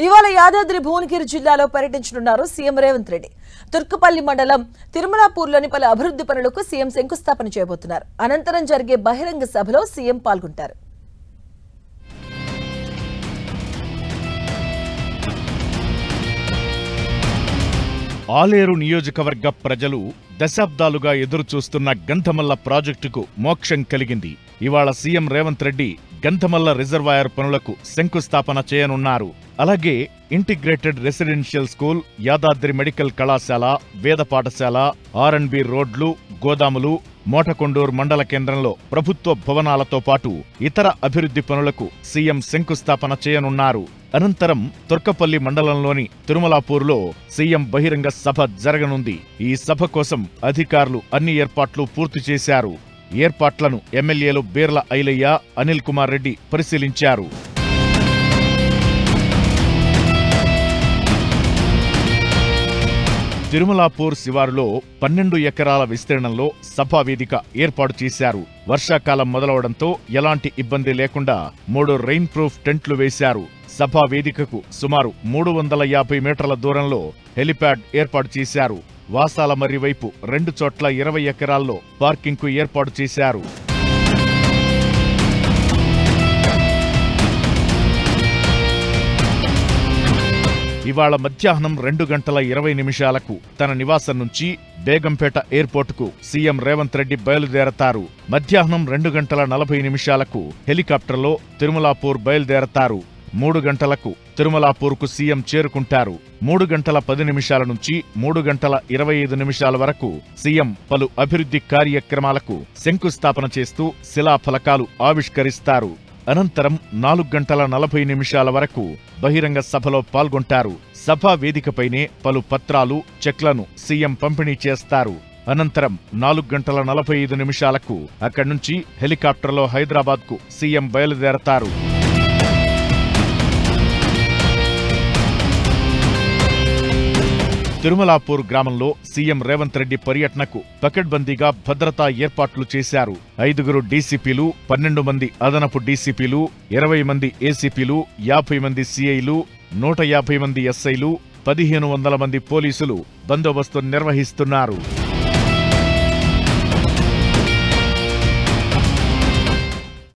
ఇవాళ యాదాద్రి భువనగిరి జిల్లాలో పర్యటించనున్నారు సీఎం రేవంత్ రెడ్డి. తుర్కపల్లి మండలం తిరుమలాపూర్లోని పలు అభివృద్ధి పనులకు సీఎం శంకుస్థాపన చేయబోతున్నారు. అనంతరం జరిగే బహిరంగ సభలో సీఎం పాల్గొంటారు. ఆలేరు నియోజకవర్గ ప్రజలు దశాబ్దాలుగా ఎదురుచూస్తున్న గంధమల్ల ప్రాజెక్టుకు మోక్షం కలిగింది. ఇవాళ సీఎం రేవంత్ రెడ్డి గంధమల్ల రిజర్వాయర్ పనులకు శంకుస్థాపన చేయనున్నారు. అలాగే integrated residential school, Yadadri medical కళాశాల, వేద పాఠశాల, R&B రోడ్లు, గోదాములు, మోటకొండూరు మండల కేంద్రంలో ప్రభుత్వ భవనాలతో పాటు ఇతర అభివృద్ధి పనులకు సీఎం శంకుస్థాపన చేయనున్నారు. అనంతరం తుర్కపల్లి మండలంలోని తిరుమలాపూర్లో సీఎం బహిరంగ సభ జరగనుంది. ఈ సభ కోసం అధికారులు అన్ని ఏర్పాట్లు పూర్తి చేశారు. ఏర్పాట్లను ఎమ్మెల్యేలు బీర్ల ఐలయ్య, అనిల్ కుమార్ రెడ్డి పరిశీలించారు. తిరుమలాపూర్ శివారులో 12 ఎకరాల విస్తీర్ణంలో సభా వేదిక ఏర్పాటు చేశారు. వర్షాకాలం మొదలవడంతో ఎలాంటి ఇబ్బంది లేకుండా 3 రెయిన్ ప్రూఫ్ టెంట్లు వేశారు. సభా వేదికకు సుమారు 350 మీటర్ల దూరంలో హెలిప్యాడ్ ఏర్పాటు చేశారు. వాసాల మర్రి వైపు 2 చోట్ల 20 ఎకరాల్లో పార్కింగ్కు ఏర్పాటు చేశారు. ఇవాళ మధ్యాహ్నం 2 గంటల 20 నిమిషాలకు తన నివాసం నుంచి బేగంపేట ఎయిర్పోర్టుకు సీఎం రేవంత్ రెడ్డి బయలుదేరతారు. మధ్యాహ్నం 2 గంటల 40 నిమిషాలకు హెలికాప్టర్లో తిరుమలాపూర్ బయలుదేరతారు. 3 గంటలకు తిరుమలాపూర్కు సీఎం చేరుకుంటారు. 3 గంటల 10 నిమిషాల నుంచి 3 గంటల 25 నిమిషాల వరకు సీఎం పలు అభివృద్ధి కార్యక్రమాలకు శంకుస్థాపన చేస్తూ శిలాఫలకాలు ఆవిష్కరిస్తారు. అనంతరం 4 గంటల 40 నిమిషాల వరకు బహిరంగ సభలో పాల్గొంటారు. సభా వేదికపైనే పలు పత్రాలు, చెక్లను సీఎం పంపిణీ చేస్తారు. అనంతరం 4 గంటల 45 నిమిషాలకు అక్కడి నుంచి హెలికాప్టర్లో హైదరాబాద్కు సీఎం బయలుదేరతారు. తిరుమలాపూర్ గ్రామంలో సీఎం రేవంత్ రెడ్డి పర్యటనకు పకడ్బందీగా భద్రతా ఏర్పాట్లు చేశారు. 5 డీసీపీలు, 12 మంది అదనపు డీసీపీలు, 20 మంది ఏసీపీలు, 50 మంది సీఐలు, 150 మంది ఎస్ఐలు, 1500 మంది పోలీసులు బందోబస్తు నిర్వహిస్తున్నారు.